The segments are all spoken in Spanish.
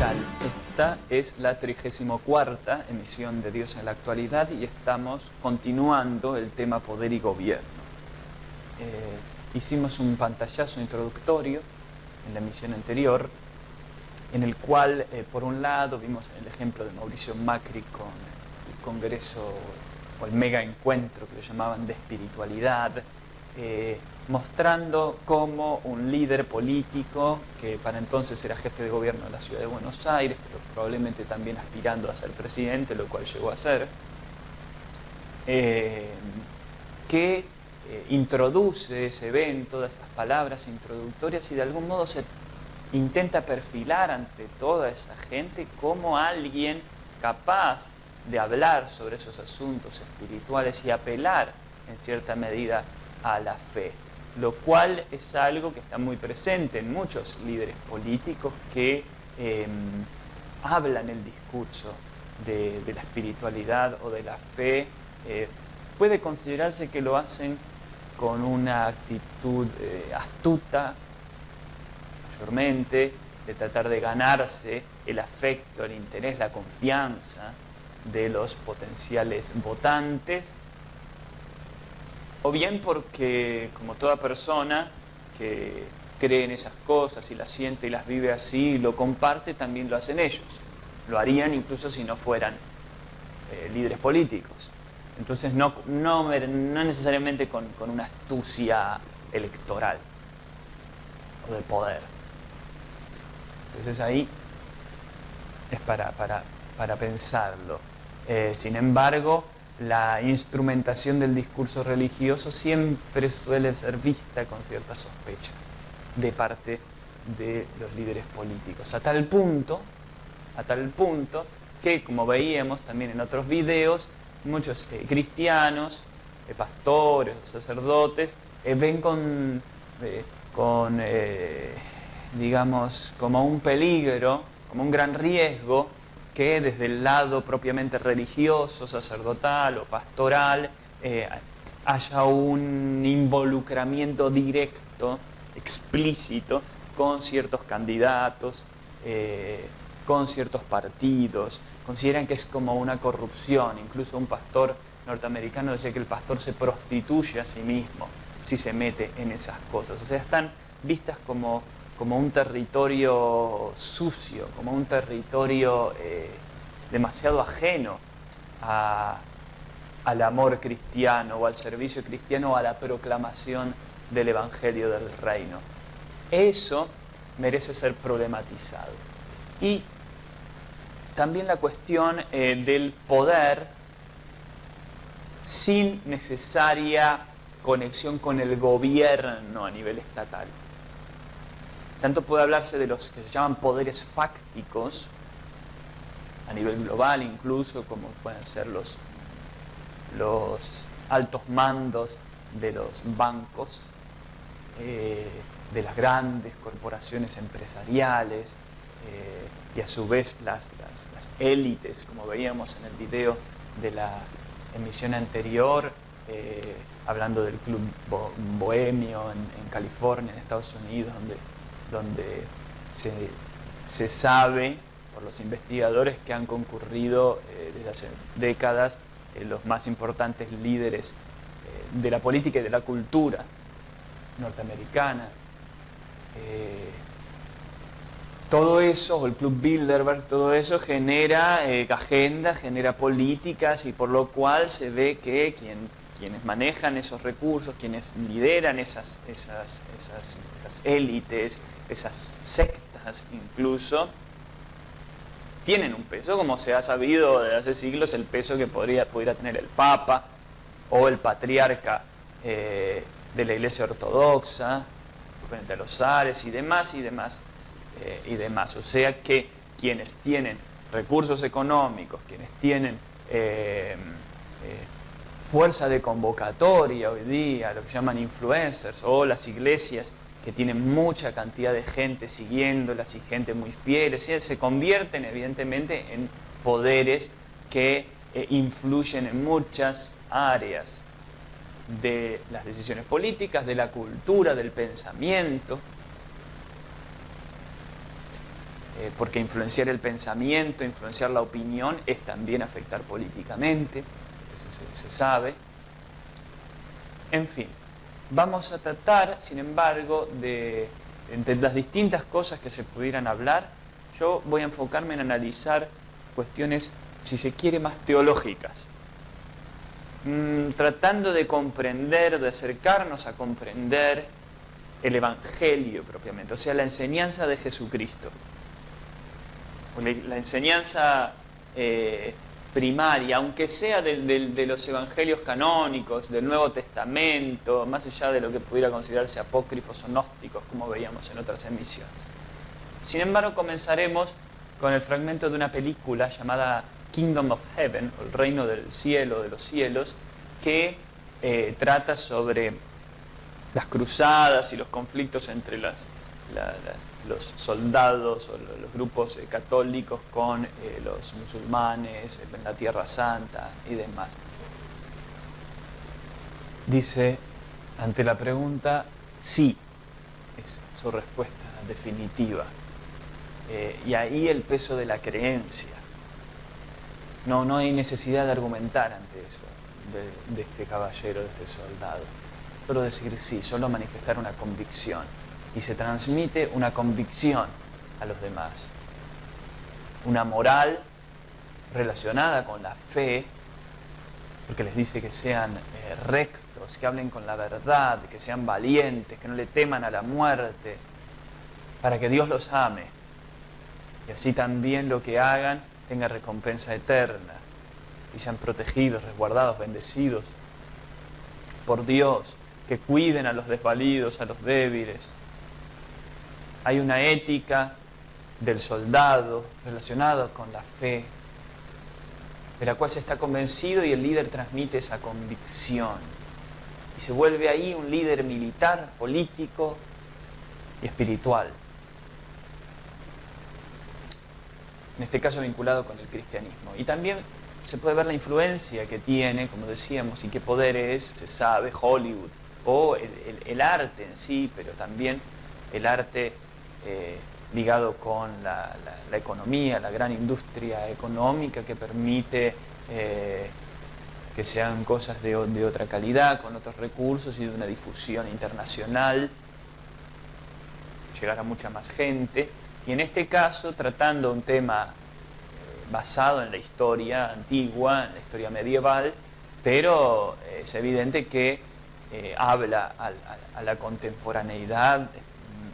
tal? Esta es la 34ª emisión de Dios en la Actualidad y estamos continuando el tema poder y gobierno. Hicimos un pantallazo introductorio en la emisión anterior, en el cual, por un lado, vimos el ejemplo de Mauricio Macri con el Congreso o el mega encuentro que lo llamaban de espiritualidad, mostrando cómo un líder político, que para entonces era jefe de gobierno de la ciudad de Buenos Aires, pero probablemente también aspirando a ser presidente, lo cual llegó a ser, que introduce ese evento, de esas palabras introductorias, y de algún modo se intenta perfilar ante toda esa gente como alguien capaz de hablar sobre esos asuntos espirituales y apelar en cierta medida a la fe, lo cual es algo que está muy presente en muchos líderes políticos que hablan el discurso de la espiritualidad o de la fe. Puede considerarse que lo hacen con una actitud astuta, mayormente, de tratar de ganarse el afecto, el interés, la confianza de los potenciales votantes, o bien porque, como toda persona que cree en esas cosas y las siente y las vive así y lo comparte, también lo hacen ellos. Lo harían incluso si no fueran líderes políticos. Entonces no necesariamente con una astucia electoral o de poder. Entonces ahí es para pensarlo. Sin embargo, la instrumentación del discurso religioso siempre suele ser vista con cierta sospecha de parte de los líderes políticos, a tal punto que, como veíamos también en otros videos, muchos cristianos, pastores, sacerdotes, ven digamos, como un peligro, como un gran riesgo, que desde el lado propiamente religioso, sacerdotal o pastoral, haya un involucramiento directo, explícito, con ciertos candidatos, con ciertos partidos. Consideran que es como una corrupción. Incluso un pastor norteamericano decía que el pastor se prostituye a sí mismo si se mete en esas cosas. O sea, están vistas como un territorio sucio, como un territorio demasiado ajeno al amor cristiano o al servicio cristiano o a la proclamación del Evangelio del Reino. Eso merece ser problematizado. Y también la cuestión del poder sin necesaria conexión con el gobierno a nivel estatal. Tanto puede hablarse de los que se llaman poderes fácticos, a nivel global incluso, como pueden ser los altos mandos de los bancos, de las grandes corporaciones empresariales, y a su vez las élites, como veíamos en el video de la emisión anterior, hablando del Club Bohemio en California, en Estados Unidos, donde se sabe por los investigadores que han concurrido desde hace décadas los más importantes líderes de la política y de la cultura norteamericana. Todo eso, o el Club Bilderberg, todo eso genera agenda, genera políticas, y por lo cual se ve que quienes manejan esos recursos, quienes lideran esas élites, esas sectas incluso, tienen un peso, como se ha sabido desde hace siglos, el peso que pudiera tener el Papa o el patriarca de la Iglesia Ortodoxa frente a los zares y demás. O sea que quienes tienen recursos económicos, quienes tienen fuerza de convocatoria hoy día, lo que llaman influencers, o las iglesias que tienen mucha cantidad de gente siguiéndolas y gente muy fiel, se convierten evidentemente en poderes que influyen en muchas áreas de las decisiones políticas, de la cultura, del pensamiento. porque influenciar el pensamiento, influenciar la opinión, es también afectar políticamente, eso se sabe. En fin, vamos a tratar, sin embargo, entre las distintas cosas que se pudieran hablar, yo voy a enfocarme en analizar cuestiones, si se quiere, más teológicas. Tratando de comprender, de acercarnos a comprender el Evangelio propiamente, o sea, la enseñanza de Jesucristo. La enseñanza primaria, aunque sea de los evangelios canónicos, del Nuevo Testamento, más allá de lo que pudiera considerarse apócrifos o gnósticos, como veíamos en otras emisiones. Sin embargo, comenzaremos con el fragmento de una película llamada Kingdom of Heaven, o el reino del cielo, de los cielos, que trata sobre las cruzadas y los conflictos entre los soldados o los grupos católicos con los musulmanes en la Tierra Santa y demás. Dice, ante la pregunta, sí, es su respuesta definitiva. Y ahí el peso de la creencia. No hay necesidad de argumentar ante eso, de este caballero, de este soldado. Solo decir sí, solo manifestar una convicción. Y se transmite una convicción a los demás. Una moral relacionada con la fe, porque les dice que sean rectos, que hablen con la verdad, que sean valientes, que no le teman a la muerte, para que Dios los ame. Y así también lo que hagan tenga recompensa eterna y sean protegidos, resguardados, bendecidos por Dios, que cuiden a los desvalidos, a los débiles. Hay una ética del soldado relacionada con la fe, de la cual se está convencido y el líder transmite esa convicción. Y se vuelve ahí un líder militar, político y espiritual. En este caso vinculado con el cristianismo. Y también se puede ver la influencia que tiene, como decíamos, y qué poder es, se sabe, Hollywood, o el arte en sí, pero también el arte ligado con la economía, la gran industria económica que permite que sean cosas de otra calidad, con otros recursos y de una difusión internacional, llegar a mucha más gente. Y en este caso, tratando un tema basado en la historia antigua, en la historia medieval, pero es evidente que habla a la contemporaneidad,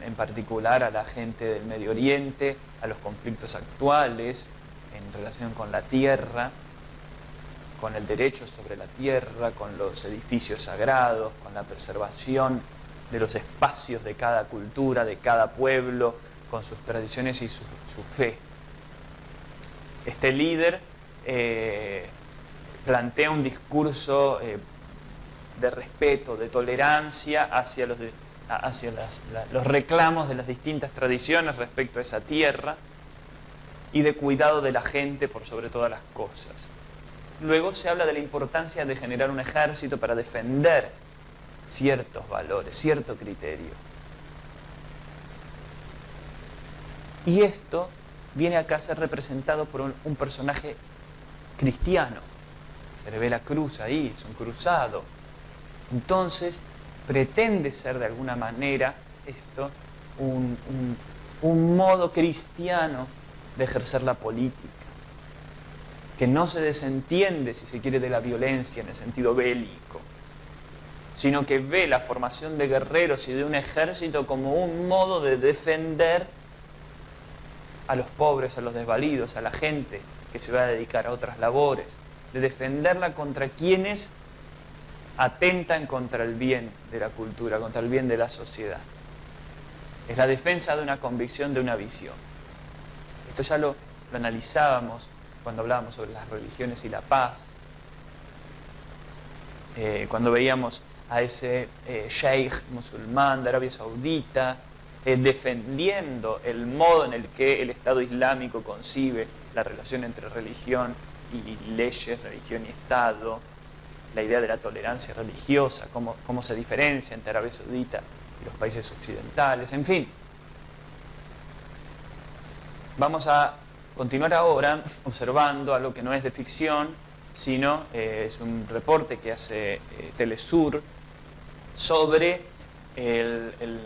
en particular a la gente del Medio Oriente, a los conflictos actuales en relación con la tierra, con el derecho sobre la tierra, con los edificios sagrados, con la preservación de los espacios de cada cultura, de cada pueblo, con sus tradiciones y su fe. Este líder plantea un discurso de respeto, de tolerancia hacia los reclamos de las distintas tradiciones respecto a esa tierra y de cuidado de la gente por sobre todas las cosas. Luego se habla de la importancia de generar un ejército para defender ciertos valores, cierto criterio. Y esto viene acá a ser representado por un personaje cristiano. Se le ve la cruz ahí, es un cruzado. Entonces, pretende ser de alguna manera esto un modo cristiano de ejercer la política, que no se desentiende, si se quiere, de la violencia en el sentido bélico, sino que ve la formación de guerreros y de un ejército como un modo de defender a los pobres, a los desvalidos, a la gente que se va a dedicar a otras labores, de defenderla contra quienes atentan contra el bien de la cultura, contra el bien de la sociedad. Es la defensa de una convicción, de una visión. Esto ya lo analizábamos cuando hablábamos sobre las religiones y la paz, cuando veíamos a ese sheikh musulmán de Arabia Saudita defendiendo el modo en el que el Estado Islámico concibe la relación entre religión y leyes, religión y Estado, la idea de la tolerancia religiosa, cómo se diferencia entre Arabia Saudita y los países occidentales, en fin. Vamos a continuar ahora observando algo que no es de ficción, sino es un reporte que hace Telesur sobre el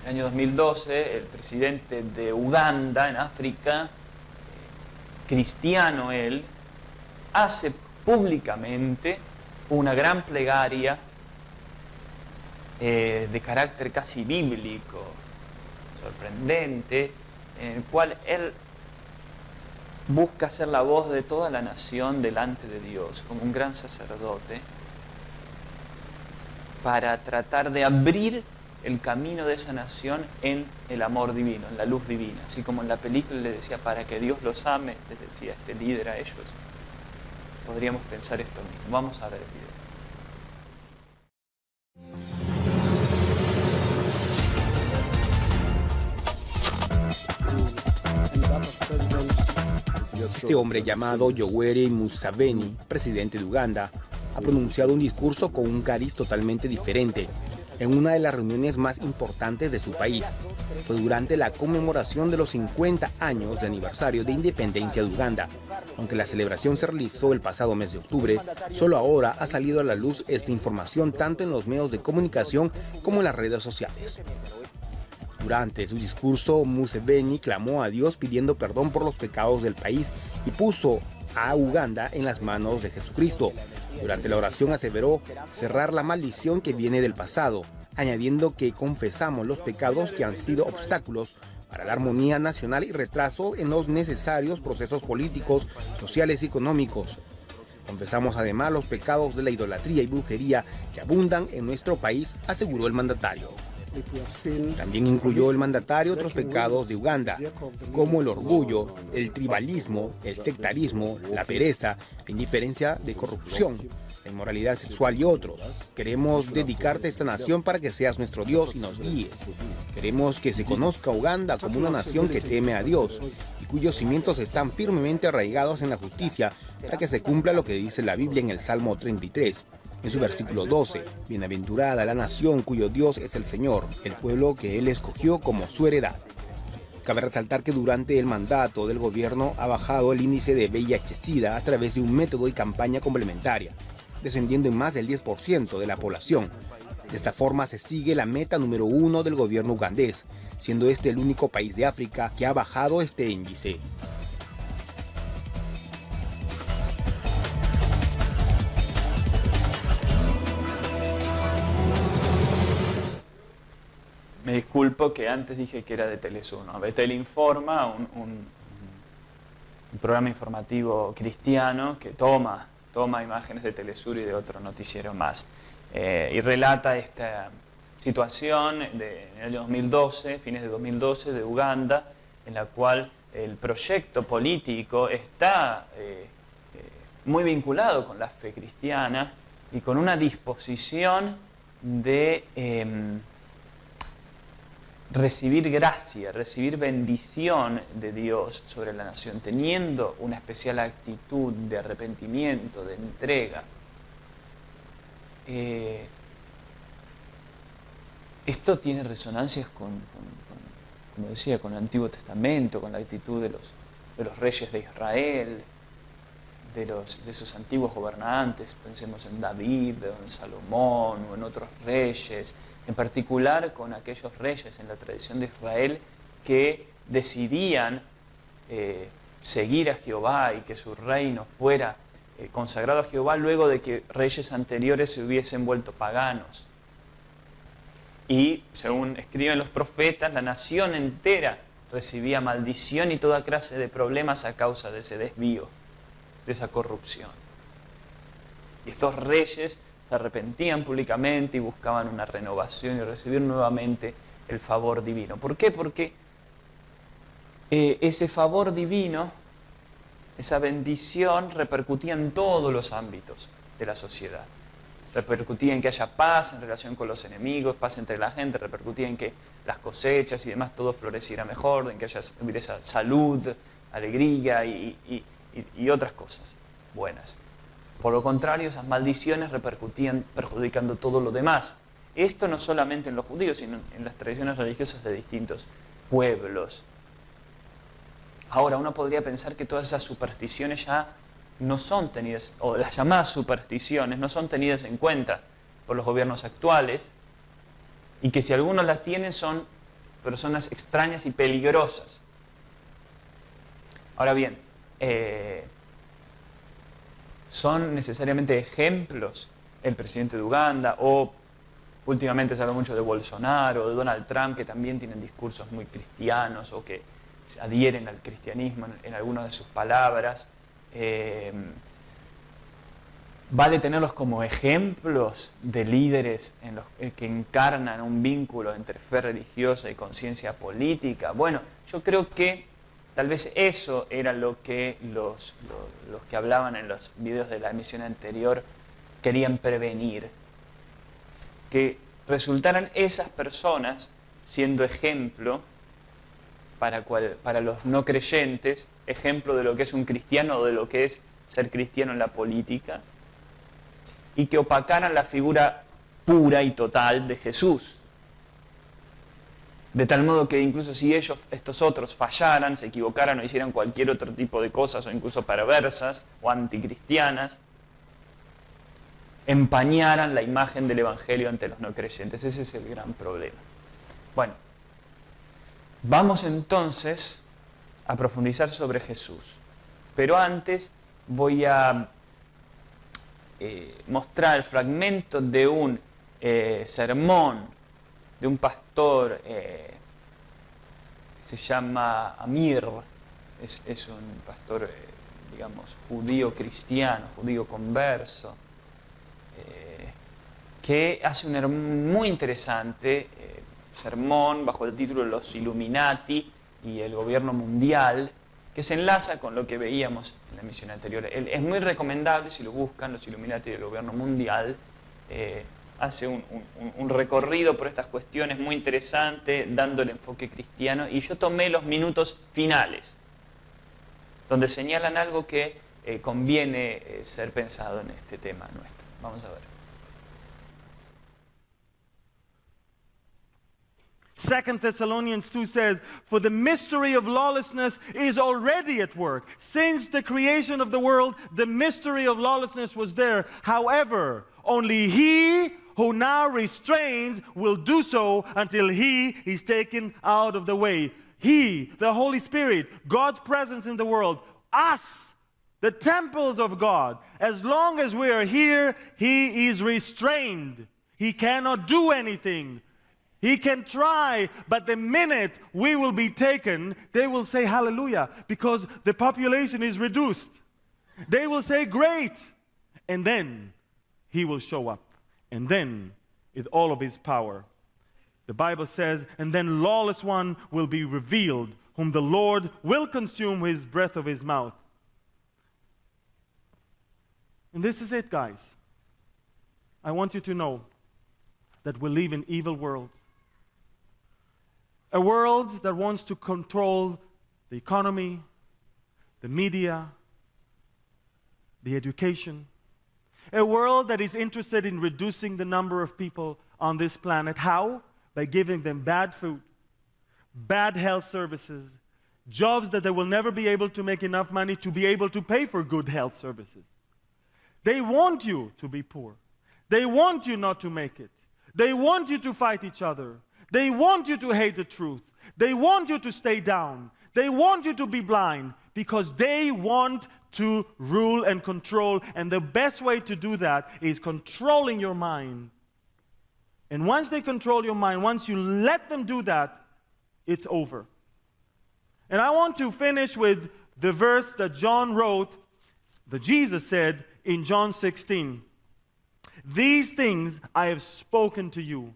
año 2012, el presidente de Uganda, en África, cristiano él, hace públicamente una gran plegaria de carácter casi bíblico, sorprendente, en el cual él busca ser la voz de toda la nación delante de Dios, como un gran sacerdote, para tratar de abrir el camino de esa nación en el amor divino, en la luz divina. Así como en la película le decía, para que Dios los ame, les decía este líder a ellos. Podríamos pensar esto mismo. Vamos a ver el video. Este hombre llamado Yoweri Museveni, presidente de Uganda, ha pronunciado un discurso con un cariz totalmente diferente en una de las reuniones más importantes de su país. Fue durante la conmemoración de los 50 años de aniversario de independencia de Uganda. Aunque la celebración se realizó el pasado mes de octubre, solo ahora ha salido a la luz esta información tanto en los medios de comunicación como en las redes sociales. Durante su discurso, Museveni clamó a Dios pidiendo perdón por los pecados del país y puso a Uganda en las manos de Jesucristo. Durante la oración aseveró cerrar la maldición que viene del pasado, añadiendo que confesamos los pecados que han sido obstáculos para la armonía nacional y retraso en los necesarios procesos políticos, sociales y económicos. Confesamos además los pecados de la idolatría y brujería que abundan en nuestro país, aseguró el mandatario. También incluyó el mandatario otros pecados de Uganda, como el orgullo, el tribalismo, el sectarismo, la pereza, la indiferencia de corrupción, la inmoralidad sexual y otros. Queremos dedicarte a esta nación para que seas nuestro Dios y nos guíes. Queremos que se conozca a Uganda como una nación que teme a Dios y cuyos cimientos están firmemente arraigados en la justicia para que se cumpla lo que dice la Biblia en el Salmo 33. En su versículo 12, bienaventurada la nación cuyo Dios es el Señor, el pueblo que Él escogió como su heredad. Cabe resaltar que durante el mandato del gobierno ha bajado el índice de VIH-Sida a través de un método y campaña complementaria, descendiendo en más del 10% de la población. De esta forma se sigue la meta número 1 del gobierno ugandés, siendo este el único país de África que ha bajado este índice. Me disculpo que antes dije que era de Telesur, ¿no? Betel Informa, un programa informativo cristiano que toma imágenes de Telesur y de otro noticiero más. Y relata esta situación en el año 2012, fines de 2012, de Uganda, en la cual el proyecto político está muy vinculado con la fe cristiana y con una disposición de recibir gracia, recibir bendición de Dios sobre la nación, teniendo una especial actitud de arrepentimiento, de entrega. Esto tiene resonancias como decía, con el Antiguo Testamento, con la actitud de los reyes de Israel, de esos antiguos gobernantes. Pensemos en David, o en Salomón, o en otros reyes, en particular con aquellos reyes en la tradición de Israel que decidían seguir a Jehová y que su reino fuera consagrado a Jehová luego de que reyes anteriores se hubiesen vuelto paganos. Y según escriben los profetas, la nación entera recibía maldición y toda clase de problemas a causa de ese desvío, de esa corrupción. Y estos reyes se arrepentían públicamente y buscaban una renovación y recibir nuevamente el favor divino. ¿Por qué? Porque ese favor divino, esa bendición, repercutía en todos los ámbitos de la sociedad. Repercutía en que haya paz en relación con los enemigos, paz entre la gente, repercutía en que las cosechas y demás todo floreciera mejor, en que hubiera esa salud, alegría y otras cosas buenas. Por lo contrario, esas maldiciones repercutían perjudicando todo lo demás. Esto no solamente en los judíos, sino en las tradiciones religiosas de distintos pueblos. Ahora, uno podría pensar que todas esas supersticiones ya no son tenidas, o las llamadas supersticiones no son tenidas en cuenta por los gobiernos actuales, y que si algunos las tienen son personas extrañas y peligrosas. Ahora bien, ¿son necesariamente ejemplos el presidente de Uganda o últimamente se habla mucho de Bolsonaro o de Donald Trump, que también tienen discursos muy cristianos o que se adhieren al cristianismo en algunas de sus palabras? ¿Vale tenerlos como ejemplos de líderes que encarnan un vínculo entre fe religiosa y conciencia política? Bueno, yo creo que tal vez eso era lo que los que hablaban en los videos de la emisión anterior querían prevenir. Que resultaran esas personas siendo ejemplo para los no creyentes, ejemplo de lo que es un cristiano o de lo que es ser cristiano en la política, y que opacaran la figura pura y total de Jesús. De tal modo que incluso si estos otros fallaran, se equivocaran o hicieran cualquier otro tipo de cosas, o incluso perversas o anticristianas, empañaran la imagen del Evangelio ante los no creyentes. Ese es el gran problema. Bueno, vamos entonces a profundizar sobre Jesús. Pero antes voy a mostrar el fragmento de un sermón de un pastor que se llama Amir. Es un pastor, digamos, judío cristiano, judío converso, que hace un muy interesante sermón bajo el título Los Illuminati y el gobierno mundial, que se enlaza con lo que veíamos en la misión anterior. Es muy recomendable, si lo buscan, Los Illuminati y el gobierno mundial. Hace un recorrido por estas cuestiones muy interesante, dando el enfoque cristiano, y yo tomé los minutos finales, donde señalan algo que conviene ser pensado en este tema nuestro. Vamos a ver. 2 Thessalonians 2 says, "For the mystery of lawlessness is already at work. Since the creation of the world, the mystery of lawlessness was there. However, only he who now restrains will do so until he is taken out of the way." He, the Holy Spirit, God's presence in the world, us, the temples of God, as long as we are here, he is restrained. He cannot do anything. He can try, but the minute we will be taken, they will say hallelujah, because the population is reduced. They will say great, and then he will show up. And then, with all of his power, the Bible says, and then lawless one will be revealed, whom the Lord will consume with his breath of his mouth. And this is it, guys. I want you to know that we live in an evil world. A world that wants to control the economy, the media, the education. A world that is interested in reducing the number of people on this planet. How? By giving them bad food, bad health services, jobs that they will never be able to make enough money to be able to pay for good health services. They want you to be poor. They want you not to make it. They want you to fight each other. They want you to hate the truth. They want you to stay down. They want you to be blind because they want to rule and control. And the best way to do that is controlling your mind. And once they control your mind, once you let them do that, it's over. And I want to finish with the verse that John wrote, that Jesus said in John 16. "These things I have spoken to you,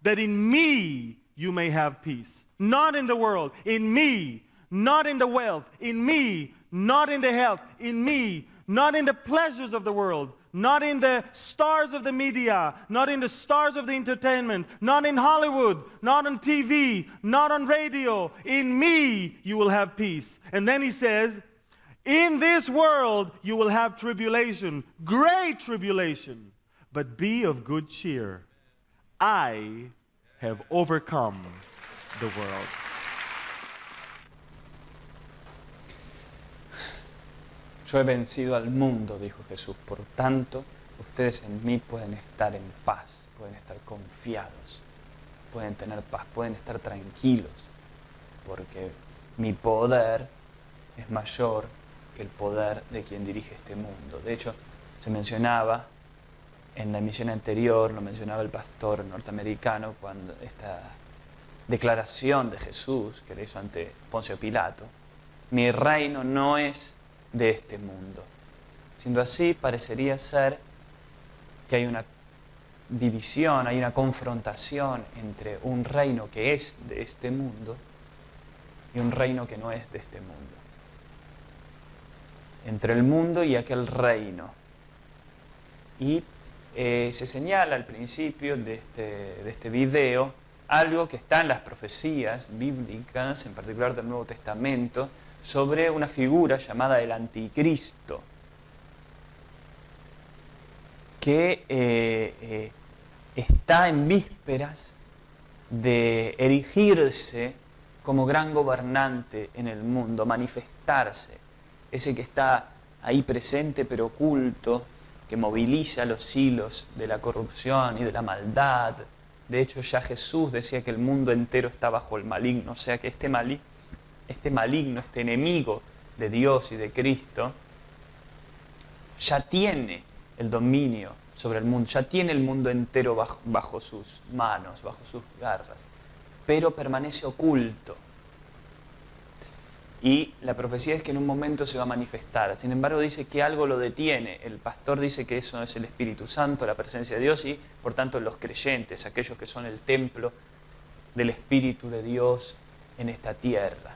that in me you may have peace." Not in the world, in me. Not in the wealth, in me. Not in the health, in me. Not in the pleasures of the world. Not in the stars of the media. Not in the stars of the entertainment. Not in Hollywood. Not on TV. Not on radio. In me you will have peace. And then he says, "In this world you will have tribulation, great tribulation. But be of good cheer. I have overcome the world." Yo he vencido al mundo, dijo Jesús, por tanto, ustedes en mí pueden estar en paz, pueden estar confiados, pueden tener paz, pueden estar tranquilos, porque mi poder es mayor que el poder de quien dirige este mundo. De hecho, se mencionaba en la emisión anterior, lo mencionaba el pastor norteamericano, cuando esta declaración de Jesús que le hizo ante Poncio Pilato, mi reino no es de este mundo. Siendo así, parecería ser que hay una división, hay una confrontación entre un reino que es de este mundo y un reino que no es de este mundo. Entre el mundo y aquel reino. Y se señala al principio de este video algo que está en las profecías bíblicas, en particular del Nuevo Testamento, sobre una figura llamada el Anticristo, que está en vísperas de erigirse como gran gobernante en el mundo, manifestarse, ese que está ahí presente pero oculto, que moviliza los hilos de la corrupción y de la maldad. De hecho, ya Jesús decía que el mundo entero está bajo el maligno, o sea que este maligno, este enemigo de Dios y de Cristo, ya tiene el dominio sobre el mundo, ya tiene el mundo entero bajo sus manos, bajo sus garras, pero permanece oculto. Y la profecía es que en un momento se va a manifestar. Sin embargo, dice que algo lo detiene. El pastor dice que eso es el Espíritu Santo, la presencia de Dios, y por tanto los creyentes, aquellos que son el templo del Espíritu de Dios en esta tierra.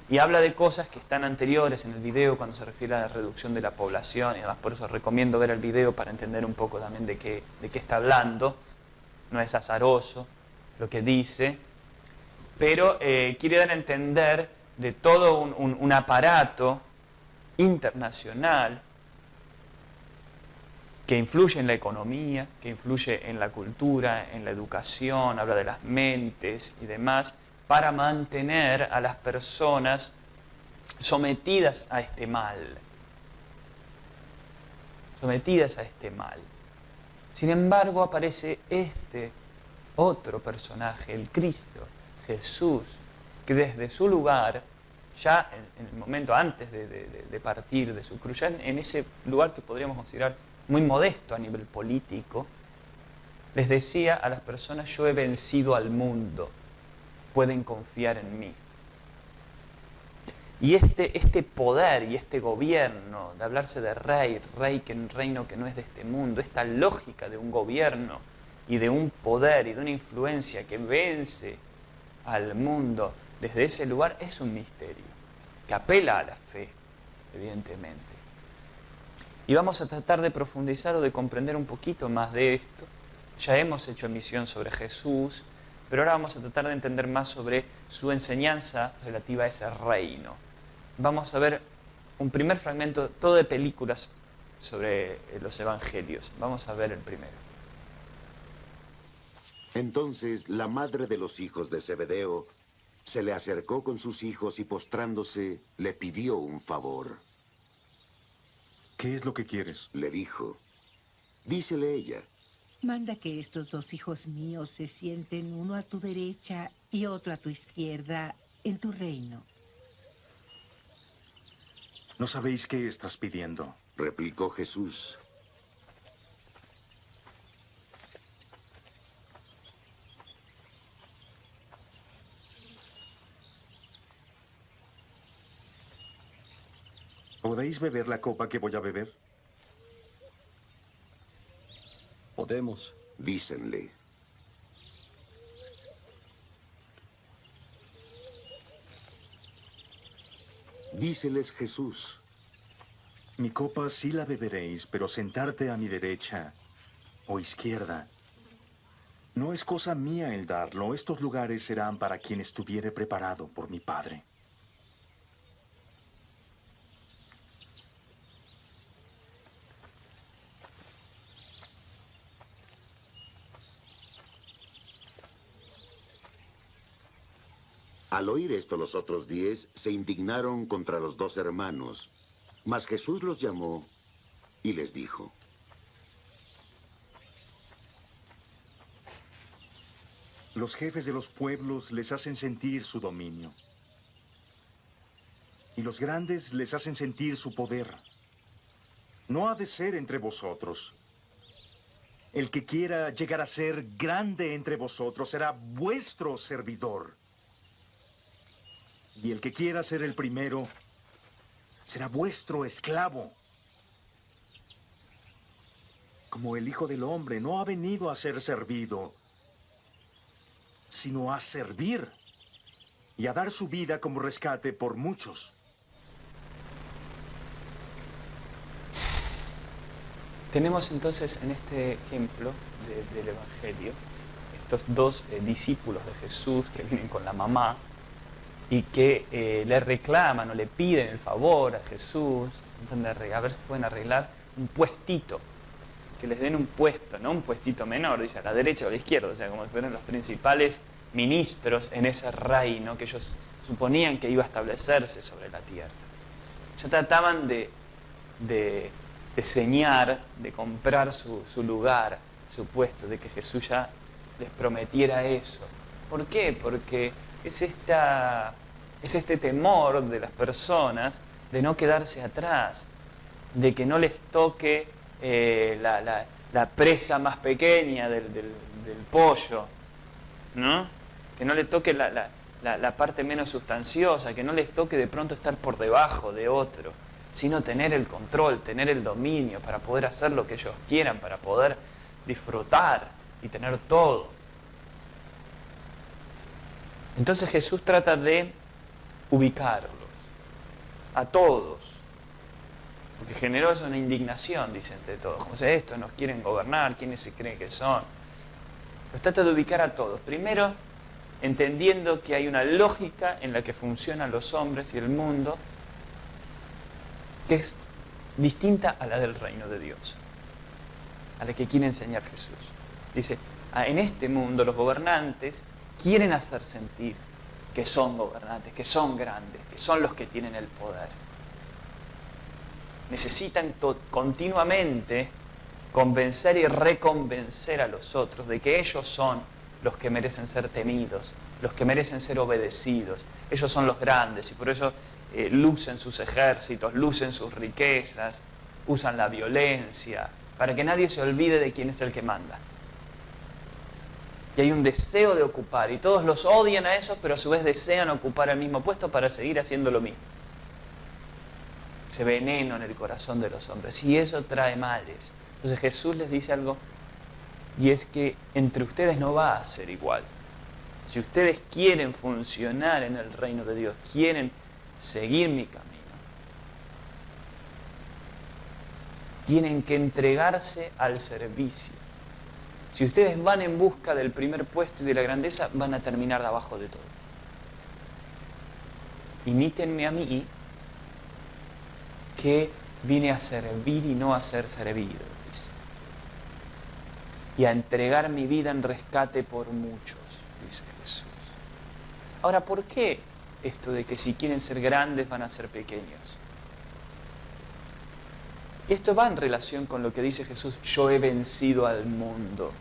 Y habla de cosas que están anteriores en el video cuando se refiere a la reducción de la población, y además por eso recomiendo ver el video para entender un poco también de qué está hablando. No es azaroso lo que dice, pero quiere dar a entender de todo un aparato internacional que influye en la economía, que influye en la cultura, en la educación, habla de las mentes y demás, para mantener a las personas sometidas a este mal. Sometidas a este mal. Sin embargo, aparece este otro personaje, el Cristo, Jesús, que desde su lugar, ya en el momento antes de partir de su cruz, ya en ese lugar que podríamos considerar muy modesto a nivel político, les decía a las personas: yo he vencido al mundo, pueden confiar en mí. Y este poder y este gobierno, de hablarse de rey que un reino que no es de este mundo, esta lógica de un gobierno y de un poder y de una influencia que vence al mundo desde ese lugar, es un misterio que apela a la fe, evidentemente. Y vamos a tratar de profundizar o de comprender un poquito más de esto. Ya hemos hecho emisión sobre Jesús, pero ahora vamos a tratar de entender más sobre su enseñanza relativa a ese reino. Vamos a ver un primer fragmento, todo de películas sobre los evangelios. Vamos a ver el primero. Entonces la madre de los hijos de Zebedeo se le acercó con sus hijos y postrándose le pidió un favor. ¿Qué es lo que quieres? Le dijo. Dícele ella. Manda que estos dos hijos míos se sienten, uno a tu derecha y otro a tu izquierda, en tu reino. No sabéis qué estás pidiendo. Replicó Jesús. ¿Podéis beber la copa que voy a beber? Podemos. Dícenle. Díceles Jesús. Mi copa sí la beberéis, pero sentarte a mi derecha o izquierda no es cosa mía el darlo. Estos lugares serán para quien estuviere preparado por mi Padre. Al oír esto, los otros 10 se indignaron contra los dos hermanos. Mas Jesús los llamó y les dijo: Los jefes de los pueblos les hacen sentir su dominio. Y los grandes les hacen sentir su poder. No ha de ser entre vosotros. El que quiera llegar a ser grande entre vosotros será vuestro servidor. Y el que quiera ser el primero será vuestro esclavo. Como el Hijo del Hombre no ha venido a ser servido, sino a servir y a dar su vida como rescate por muchos. Tenemos entonces en este ejemplo del Evangelio estos dos discípulos de Jesús que vienen con la mamá y que le reclaman o le piden el favor a Jesús, a ver si pueden arreglar un puestito, que les den un puesto, no un puestito menor, dice a la derecha o a la izquierda, o sea, como si fueran los principales ministros en ese reino que ellos suponían que iba a establecerse sobre la tierra. Ya trataban de señar, de comprar su lugar, su puesto, de que Jesús ya les prometiera eso. ¿Por qué? Porque es este temor de las personas de no quedarse atrás, de que no les toque la presa más pequeña del pollo, ¿no? Que no les toque la parte menos sustanciosa, que no les toque de pronto estar por debajo de otro, sino tener el control, tener el dominio para poder hacer lo que ellos quieran, para poder disfrutar y tener todo. Entonces Jesús trata de ubicarlos, a todos, porque generó eso una indignación, dicen de todos, como si estos nos quieren gobernar, ¿quiénes se creen que son? Los trata de ubicar a todos, primero entendiendo que hay una lógica en la que funcionan los hombres y el mundo, que es distinta a la del reino de Dios, a la que quiere enseñar Jesús. Dice, en este mundo los gobernantes quieren hacer sentir que son gobernantes, que son grandes, que son los que tienen el poder. Necesitan continuamente convencer y reconvencer a los otros de que ellos son los que merecen ser temidos, los que merecen ser obedecidos. Ellos son los grandes y por eso lucen sus ejércitos, lucen sus riquezas, usan la violencia, para que nadie se olvide de quién es el que manda. Y hay un deseo de ocupar, y todos los odian a esos, pero a su vez desean ocupar el mismo puesto para seguir haciendo lo mismo. Ese veneno en el corazón de los hombres, y eso trae males. Entonces Jesús les dice algo, y es que entre ustedes no va a ser igual. Si ustedes quieren funcionar en el reino de Dios, quieren seguir mi camino, tienen que entregarse al servicio. Si ustedes van en busca del primer puesto y de la grandeza, van a terminar de abajo de todo. Imítenme a mí, que vine a servir y no a ser servido, dice. Y a entregar mi vida en rescate por muchos, dice Jesús. Ahora, ¿por qué esto de que si quieren ser grandes van a ser pequeños? Esto va en relación con lo que dice Jesús, yo he vencido al mundo.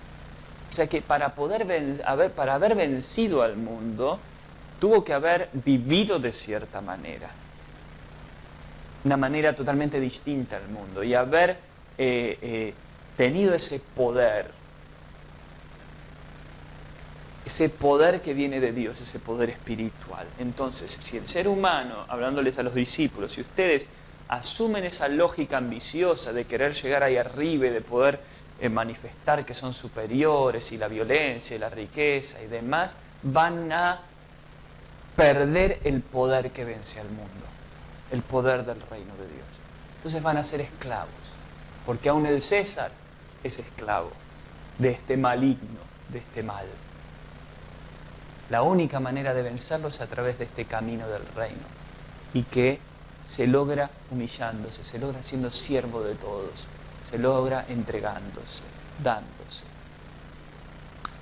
O sea que para haber vencido al mundo, tuvo que haber vivido de cierta manera. Una manera totalmente distinta al mundo. Y haber tenido ese poder. Ese poder que viene de Dios, ese poder espiritual. Entonces, si el ser humano, hablándoles a los discípulos, si ustedes asumen esa lógica ambiciosa de querer llegar ahí arriba y de poder manifestar que son superiores y la violencia y la riqueza y demás, van a perder el poder que vence al mundo, el poder del reino de Dios. Entonces van a ser esclavos, porque aún el César es esclavo de este maligno, de este mal. La única manera de vencerlo es a través de este camino del reino y que se logra humillándose, se logra siendo siervo de todos, se logra entregándose, dándose.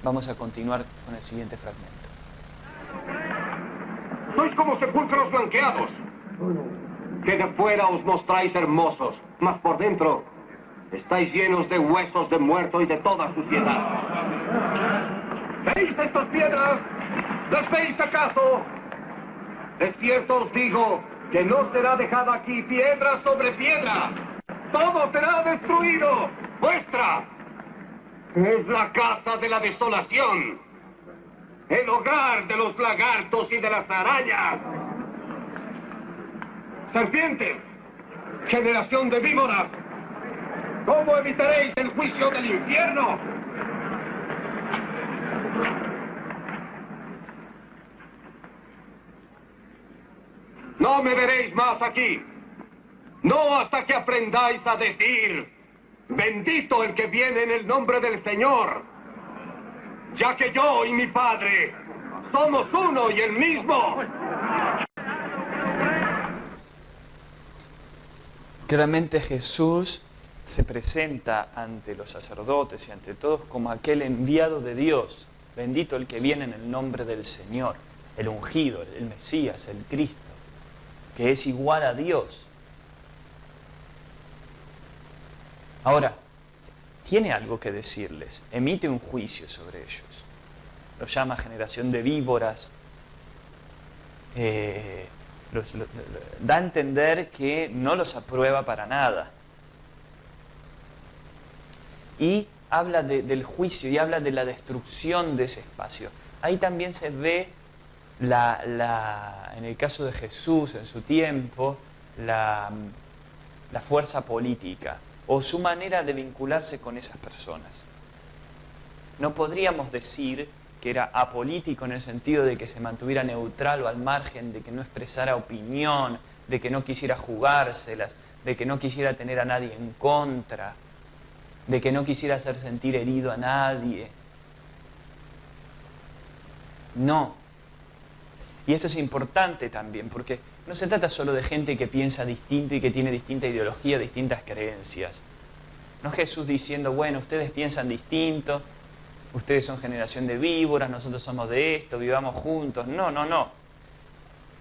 Vamos a continuar con el siguiente fragmento. Sois como sepulcros blanqueados. que de fuera os mostráis hermosos, mas por dentro estáis llenos de huesos de muerto y de toda suciedad. ¿Veis estas piedras? ¿Las veis acaso? De cierto os digo que no será dejada aquí piedra sobre piedra. Todo será destruido. Vuestra es la casa de la desolación, el hogar de los lagartos y de las arañas. Serpientes, generación de víboras, ¿cómo evitaréis el juicio del infierno? No me veréis más aquí. No hasta que aprendáis a decir: bendito el que viene en el nombre del Señor. Ya que yo y mi Padre somos uno y el mismo. Claramente Jesús se presenta ante los sacerdotes y ante todos como aquel enviado de Dios. Bendito el que viene en el nombre del Señor, el ungido, el Mesías, el Cristo, que es igual a Dios. Ahora, tiene algo que decirles, emite un juicio sobre ellos. Los llama generación de víboras, da a entender que no los aprueba para nada. Y habla del juicio y habla de la destrucción de ese espacio. Ahí también se ve, en el caso de Jesús, en su tiempo, la fuerza política o su manera de vincularse con esas personas. No podríamos decir que era apolítico en el sentido de que se mantuviera neutral o al margen, de que no expresara opinión, de que no quisiera jugárselas, de que no quisiera tener a nadie en contra, de que no quisiera hacer sentir herido a nadie. No. Y esto es importante también, porque no se trata solo de gente que piensa distinto y que tiene distinta ideología, distintas creencias. No es Jesús diciendo, bueno, ustedes piensan distinto, ustedes son generación de víboras, nosotros somos de esto, vivamos juntos. No, no, no.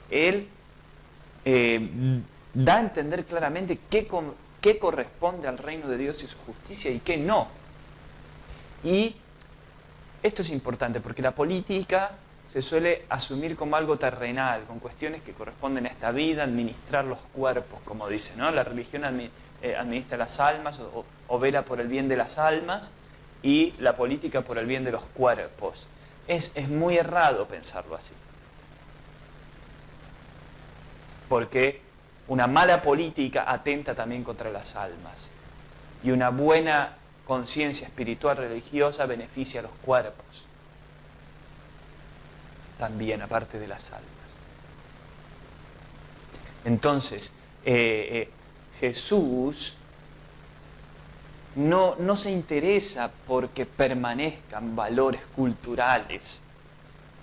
Él da a entender claramente qué corresponde al reino de Dios y su justicia y qué no. Y esto es importante porque la política se suele asumir como algo terrenal, con cuestiones que corresponden a esta vida, administrar los cuerpos, como dice, ¿no? La religión administra las almas o vela por el bien de las almas y la política por el bien de los cuerpos. Es muy errado pensarlo así. Porque una mala política atenta también contra las almas. Y una buena conciencia espiritual religiosa beneficia a los cuerpos. También, aparte de las almas. Entonces, Jesús no se interesa porque permanezcan valores culturales,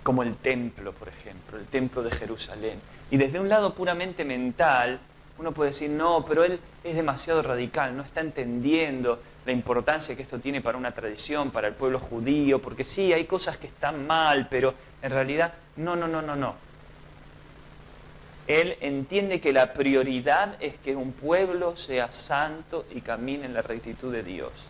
como el templo, por ejemplo, el templo de Jerusalén. Y desde un lado puramente mental, uno puede decir, no, pero él es demasiado radical, no está entendiendo la importancia que esto tiene para una tradición, para el pueblo judío, porque sí, hay cosas que están mal, pero en realidad, no. Él entiende que la prioridad es que un pueblo sea santo y camine en la rectitud de Dios.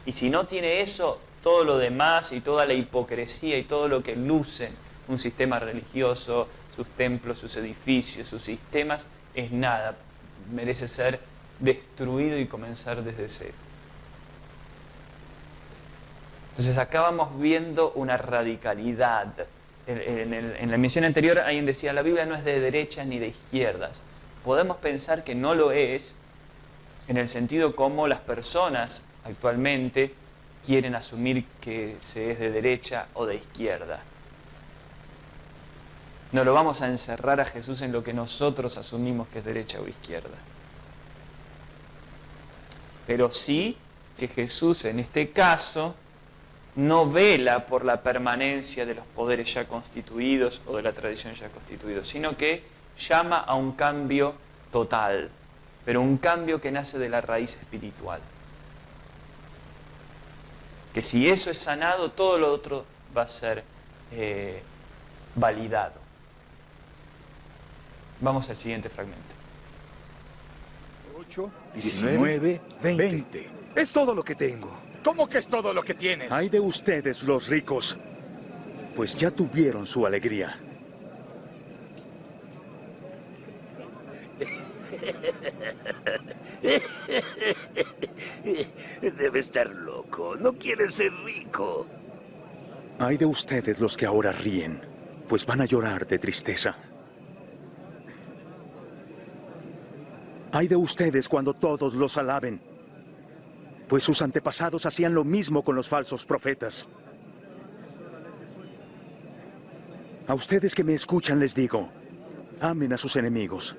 Y si no tiene eso, todo lo demás y toda la hipocresía y todo lo que luce un sistema religioso, sus templos, sus edificios, sus sistemas, es nada. Merece ser destruido y comenzar desde cero. Entonces acá vamos viendo una radicalidad. En la mención anterior alguien decía, la Biblia no es de derechas ni de izquierdas. Podemos pensar que no lo es en el sentido como las personas actualmente quieren asumir que se es de derecha o de izquierda. No lo vamos a encerrar a Jesús en lo que nosotros asumimos que es derecha o izquierda. Pero sí que Jesús en este caso no vela por la permanencia de los poderes ya constituidos o de la tradición ya constituida, sino que llama a un cambio total, pero un cambio que nace de la raíz espiritual. Que si eso es sanado, todo lo otro va a ser validado. Vamos al siguiente fragmento. 8, 19, 20. Es todo lo que tengo. ¿Cómo que es todo lo que tienes? Ay de ustedes, los ricos, pues ya tuvieron su alegría. Debe estar loco. No quiere ser rico. Ay de ustedes los que ahora ríen, pues van a llorar de tristeza. Ay de ustedes cuando todos los alaben, pues sus antepasados hacían lo mismo con los falsos profetas. A ustedes que me escuchan les digo, amen a sus enemigos.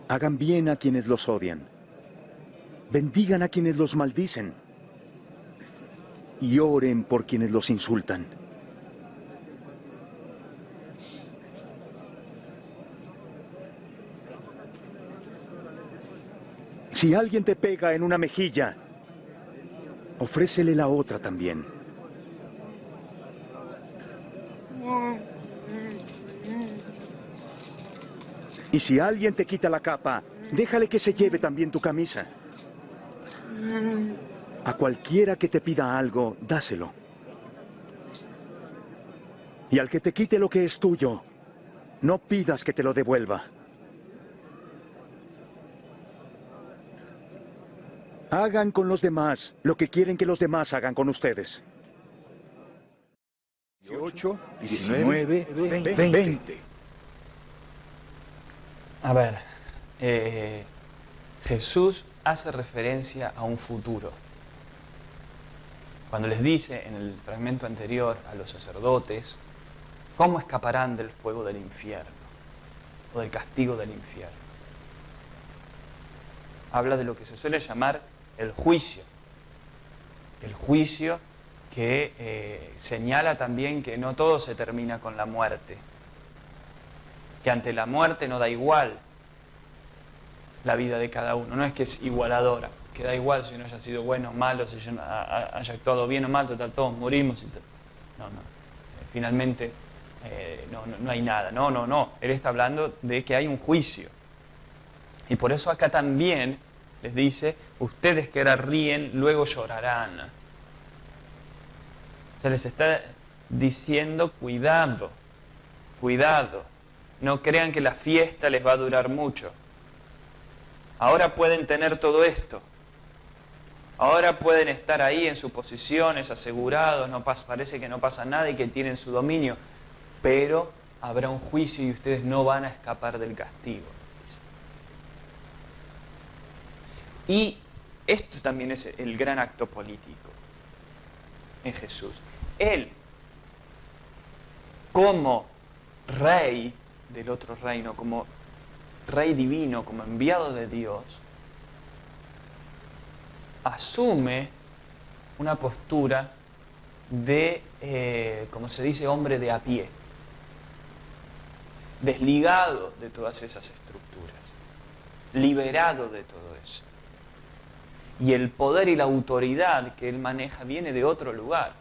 Hagan bien a quienes los odian. Bendigan a quienes los maldicen. Y oren por quienes los insultan. Si alguien te pega en una mejilla, ofrécele la otra también. Y si alguien te quita la capa, déjale que se lleve también tu camisa. A cualquiera que te pida algo, dáselo. Y al que te quite lo que es tuyo, no pidas que te lo devuelva. Hagan con los demás lo que quieren que los demás hagan con ustedes. 18, 19, 20. A ver, Jesús hace referencia a un futuro. Cuando les dice en el fragmento anterior a los sacerdotes, ¿cómo escaparán del fuego del infierno o del castigo del infierno? Habla de lo que se suele llamar el juicio. El juicio que señala también que no todo se termina con la muerte. Que ante la muerte no da igual la vida de cada uno. No es que es igualadora, que da igual si uno haya sido bueno o malo, si uno haya actuado bien o mal, total, todos morimos. No. Finalmente no hay nada. No. Él está hablando de que hay un juicio. Y por eso acá también les dice, ustedes que ahora ríen, luego llorarán. O sea, les está diciendo, cuidado. No crean que la fiesta les va a durar mucho. Ahora pueden tener todo esto. Ahora pueden estar ahí en sus posiciones, asegurados, parece que no pasa nada y que tienen su dominio. Pero habrá un juicio y ustedes no van a escapar del castigo. Y esto también es el gran acto político en Jesús. Él, como rey del otro reino, como rey divino, como enviado de Dios, asume una postura de, como se dice, hombre de a pie, desligado de todas esas estructuras, liberado de todo eso. Y el poder y la autoridad que él maneja viene de otro lugar.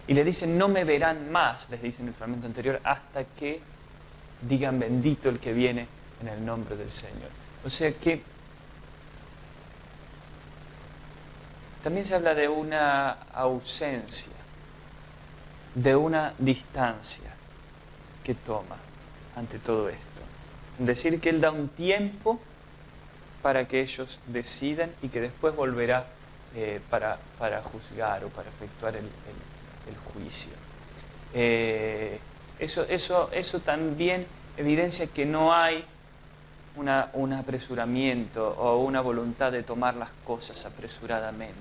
Y le dicen, no me verán más, les dice en el fragmento anterior, hasta que digan bendito el que viene en el nombre del Señor. O sea que también se habla de una ausencia, de una distancia que toma ante todo esto. Decir que él da un tiempo para que ellos decidan y que después volverá para juzgar o para efectuar el juicio. Eso también evidencia que no hay un apresuramiento o una voluntad de tomar las cosas apresuradamente,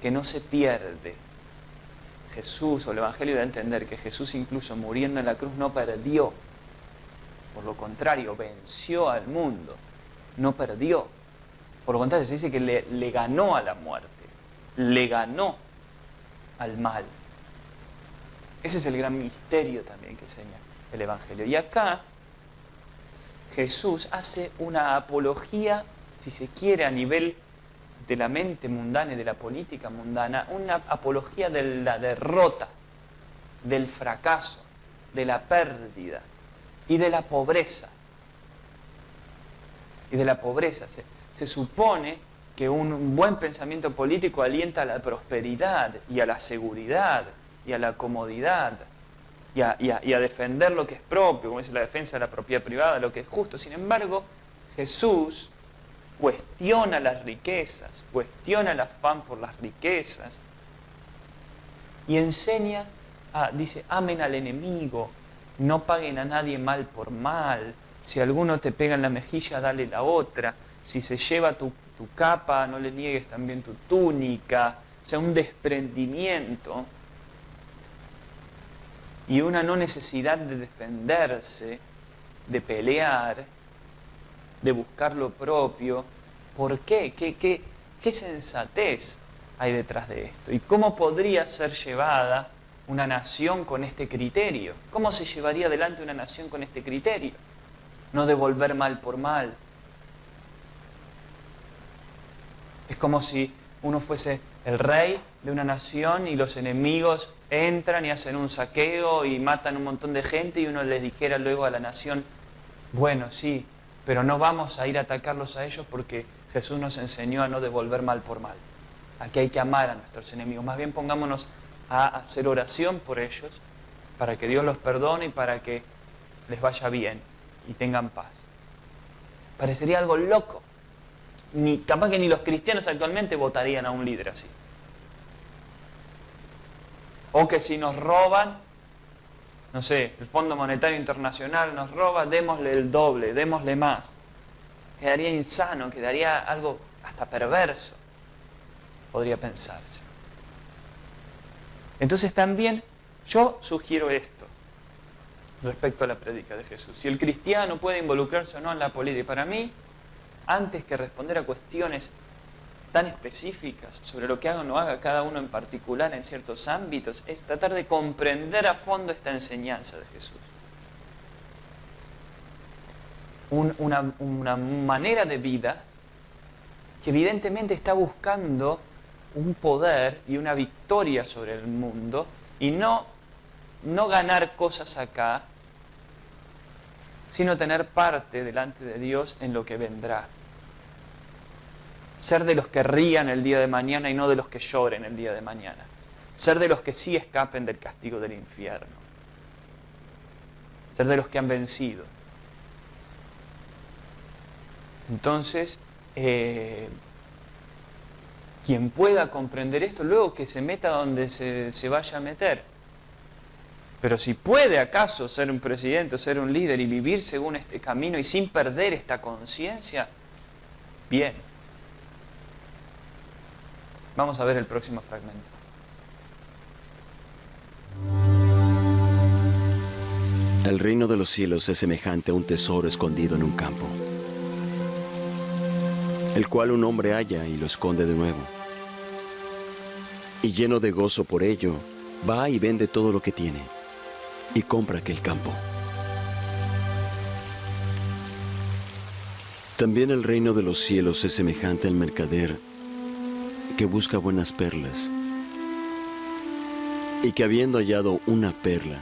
que no se pierde. Jesús, o el Evangelio, da a entender que Jesús, incluso muriendo en la cruz, no perdió. Por lo contrario, venció al mundo, no perdió. Por lo contrario, se dice que le ganó a la muerte, le ganó al mal. Ese es el gran misterio también que enseña el Evangelio. Y acá Jesús hace una apología, si se quiere, a nivel de la mente mundana y de la política mundana, una apología de la derrota, del fracaso, de la pérdida y de la pobreza. Y de la pobreza. Se supone que un buen pensamiento político alienta a la prosperidad y a la seguridad y a la comodidad y a defender lo que es propio, como dice la defensa de la propiedad privada, lo que es justo. Sin embargo, Jesús cuestiona las riquezas, cuestiona el afán por las riquezas y enseña, dice, amen al enemigo, no paguen a nadie mal por mal, si alguno te pega en la mejilla, dale la otra, si se lleva tu capa, no le niegues también tu túnica, o sea, un desprendimiento y una no necesidad de defenderse, de pelear, de buscar lo propio. ¿Por qué? ¿Qué sensatez hay detrás de esto? ¿Y cómo podría ser llevada una nación con este criterio? ¿Cómo se llevaría adelante una nación con este criterio? No devolver mal por mal. Es como si uno fuese el rey de una nación y los enemigos entran y hacen un saqueo y matan un montón de gente y uno les dijera luego a la nación, bueno, sí, pero no vamos a ir a atacarlos a ellos porque Jesús nos enseñó a no devolver mal por mal. Aquí hay que amar a nuestros enemigos. Más bien pongámonos a hacer oración por ellos para que Dios los perdone y para que les vaya bien y tengan paz. Parecería algo loco. Capaz que ni los cristianos actualmente votarían a un líder así. O que si nos roban, no sé, el Fondo Monetario Internacional nos roba, démosle el doble, démosle más. Quedaría insano, quedaría algo hasta perverso, podría pensarse. Entonces también yo sugiero esto respecto a la prédica de Jesús. Si el cristiano puede involucrarse o no en la política, para mí, antes que responder a cuestiones tan específicas sobre lo que haga o no haga cada uno en particular en ciertos ámbitos, es tratar de comprender a fondo esta enseñanza de Jesús. Una manera de vida que evidentemente está buscando un poder y una victoria sobre el mundo y no ganar cosas acá, sino tener parte delante de Dios en lo que vendrá. Ser de los que rían el día de mañana y no de los que lloren el día de mañana. Ser de los que sí escapen del castigo del infierno. Ser de los que han vencido. Entonces, quien pueda comprender esto, luego que se meta donde se vaya a meter. Pero si puede acaso ser un presidente o ser un líder y vivir según este camino y sin perder esta conciencia, bien. Vamos a ver el próximo fragmento. El reino de los cielos es semejante a un tesoro escondido en un campo, el cual un hombre halla y lo esconde de nuevo. Y lleno de gozo por ello, va y vende todo lo que tiene y compra aquel campo. También el reino de los cielos es semejante al mercader que busca buenas perlas y que habiendo hallado una perla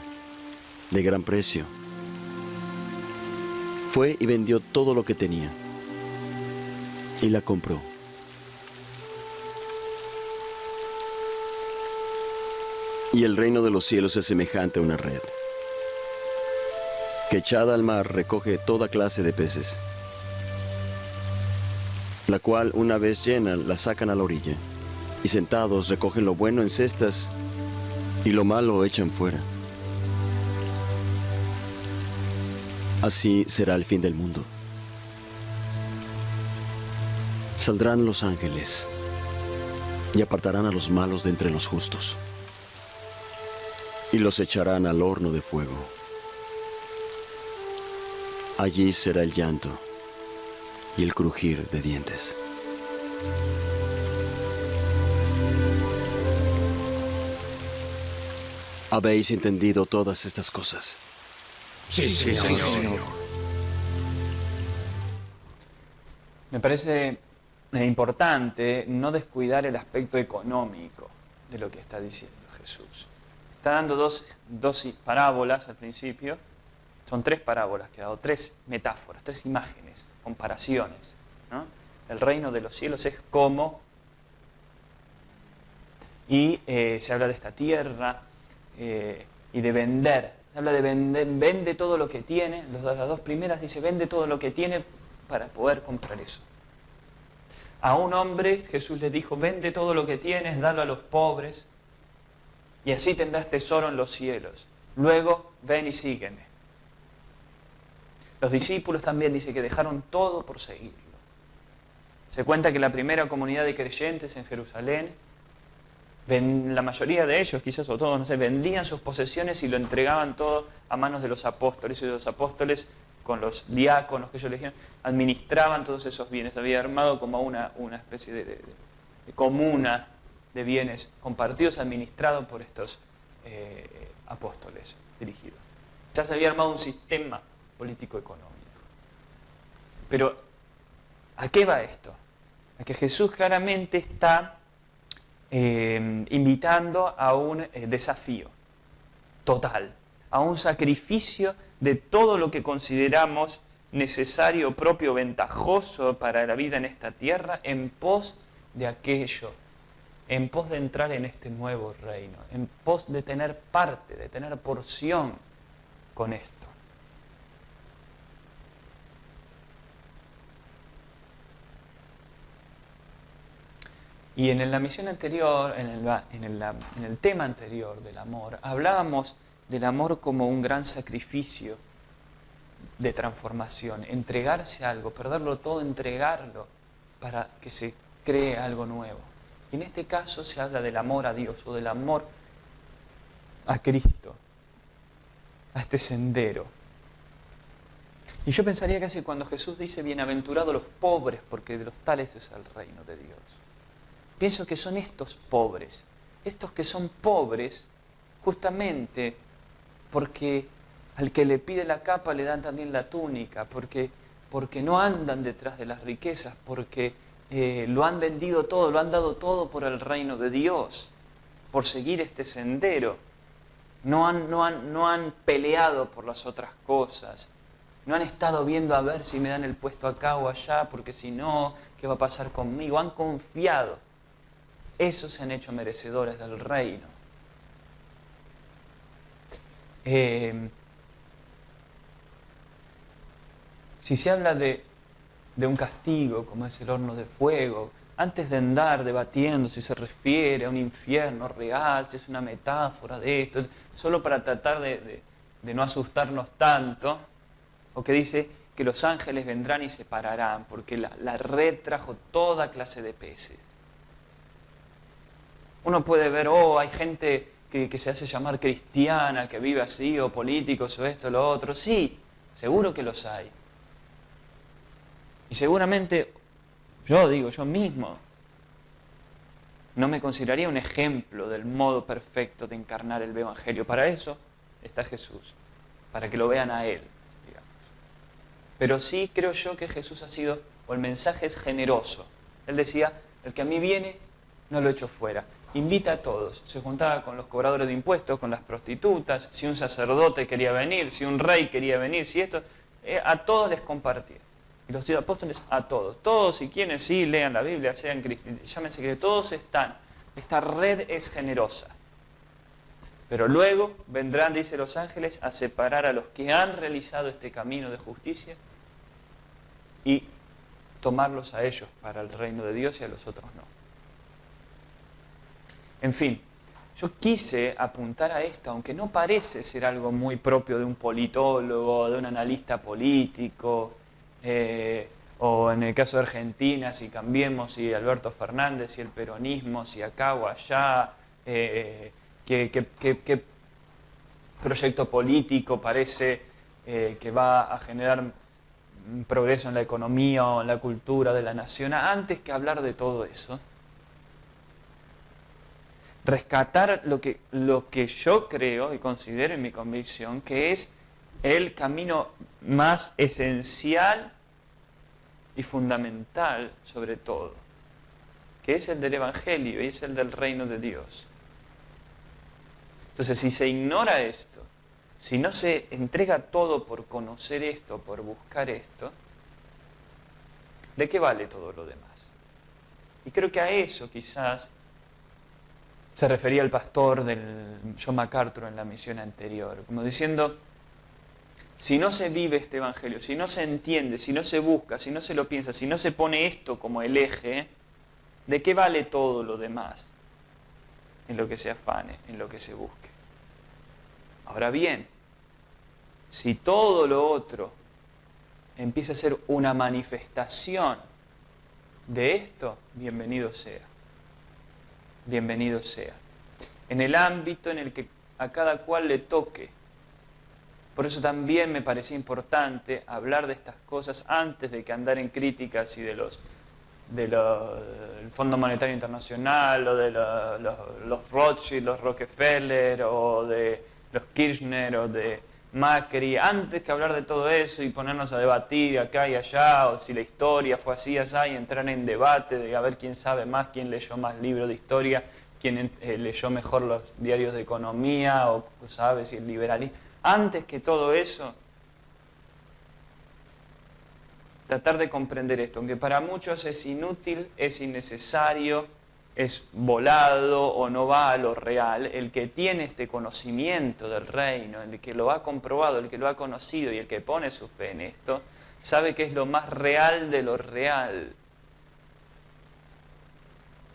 de gran precio, fue y vendió todo lo que tenía y la compró. Y el reino de los cielos es semejante a una red que echada al mar recoge toda clase de peces, la cual una vez llena la sacan a la orilla, y sentados recogen lo bueno en cestas y lo malo echan fuera. Así será el fin del mundo. Saldrán los ángeles y apartarán a los malos de entre los justos y los echarán al horno de fuego. Allí será el llanto y el crujir de dientes. ¿Habéis entendido todas estas cosas? Sí, Señor. Me parece importante no descuidar el aspecto económico de lo que está diciendo Jesús. está dando dos parábolas al principio. Son 3 parábolas que ha dado, 3 metáforas, 3 imágenes, comparaciones, ¿no? El reino de los cielos es como, y se habla de esta tierra y de vender. Se habla de vende todo lo que tiene. Las 2 primeras dice, vende todo lo que tiene para poder comprar eso. A un hombre Jesús le dijo, vende todo lo que tienes, dalo a los pobres, y así tendrás tesoro en los cielos. Luego, ven y sígueme. Los discípulos también dice que dejaron todo por seguirlo. Se cuenta que la primera comunidad de creyentes en Jerusalén, la mayoría de ellos, quizás o todos, no sé, vendían sus posesiones y lo entregaban todo a manos de los apóstoles. Y los apóstoles, con los diáconos que ellos elegían, administraban todos esos bienes. Había armado como una especie de comuna de bienes compartidos, administrados por estos apóstoles dirigidos. Ya se había armado un sistema político-económico. Pero, ¿a qué va esto? A que Jesús claramente está invitando a un desafío total, a un sacrificio de todo lo que consideramos necesario, propio, ventajoso para la vida en esta tierra, en pos de aquello, en pos de entrar en este nuevo reino, en pos de tener parte, de tener porción con esto. Y en la misión anterior, en el tema anterior del amor, hablábamos del amor como un gran sacrificio de transformación. Entregarse a algo, perderlo todo, entregarlo para que se cree algo nuevo. Y en este caso se habla del amor a Dios o del amor a Cristo, a este sendero. Y yo pensaría casi cuando Jesús dice, bienaventurados los pobres, porque de los tales es el reino de Dios. Pienso que son estos pobres, estos que son pobres justamente porque al que le pide la capa le dan también la túnica, porque no andan detrás de las riquezas, porque lo han vendido todo, lo han dado todo por el reino de Dios, por seguir este sendero. No han peleado por las otras cosas, no han estado viendo a ver si me dan el puesto acá o allá, porque si no, ¿qué va a pasar conmigo? Han confiado. Esos se han hecho merecedores del reino. Si se habla de un castigo, como es el horno de fuego, antes de andar debatiendo si se refiere a un infierno real, si es una metáfora de esto, solo para tratar de no asustarnos tanto, o que dice que los ángeles vendrán y separarán, porque la red trajo toda clase de peces. Uno puede ver, hay gente que se hace llamar cristiana, que vive así, o políticos, o esto, lo otro. Sí, seguro que los hay. Y seguramente, yo mismo, no me consideraría un ejemplo del modo perfecto de encarnar el Evangelio. Para eso está Jesús, para que lo vean a Él, digamos. Pero sí creo yo que Jesús ha sido, o el mensaje es generoso. Él decía, el que a mí viene, no lo echo fuera. Invita a todos. Se juntaba con los cobradores de impuestos, con las prostitutas, si un sacerdote quería venir, si un rey quería venir, si esto, a todos les compartía. Y los apóstoles a todos. Todos y quienes sí lean la Biblia, sean cristianos, llámense que todos están. Esta red es generosa. Pero luego vendrán, dice los ángeles, a separar a los que han realizado este camino de justicia y tomarlos a ellos para el reino de Dios y a los otros no. En fin, yo quise apuntar a esto, aunque no parece ser algo muy propio de un politólogo, de un analista político, o en el caso de Argentina, si Cambiemos, si Alberto Fernández, si el peronismo, si acá o allá, qué proyecto político parece que va a generar un progreso en la economía o en la cultura de la nación. Antes que hablar de todo eso, rescatar lo que yo creo y considero en mi convicción que es el camino más esencial y fundamental sobre todo, que es el del Evangelio y es el del reino de Dios. Entonces, si se ignora esto, si no se entrega todo por conocer esto, por buscar esto, ¿de qué vale todo lo demás? Y creo que a eso quizás se refería el pastor del John MacArthur en la misión anterior, como diciendo, si no se vive este evangelio, si no se entiende, si no se busca, si no se lo piensa, si no se pone esto como el eje, ¿de qué vale todo lo demás? En lo que se afane, en lo que se busque. Ahora bien, si todo lo otro empieza a ser una manifestación de esto, bienvenido sea. Bienvenido sea. En el ámbito en el que a cada cual le toque. Por eso también me parecía importante hablar de estas cosas antes de que andar en críticas y del Fondo Monetario Internacional o de los Rothschild, los Rockefeller o de los Kirchner o de Macri, antes que hablar de todo eso y ponernos a debatir acá y allá, o si la historia fue así, allá, y entrar en debate de a ver quién sabe más, quién leyó más libros de historia, quién leyó mejor los diarios de economía, o sabe si el liberalismo. Antes que todo eso, tratar de comprender esto, aunque para muchos es inútil, es innecesario, es volado o no va a lo real, el que tiene este conocimiento del reino, el que lo ha comprobado, el que lo ha conocido y el que pone su fe en esto, sabe que es lo más real de lo real.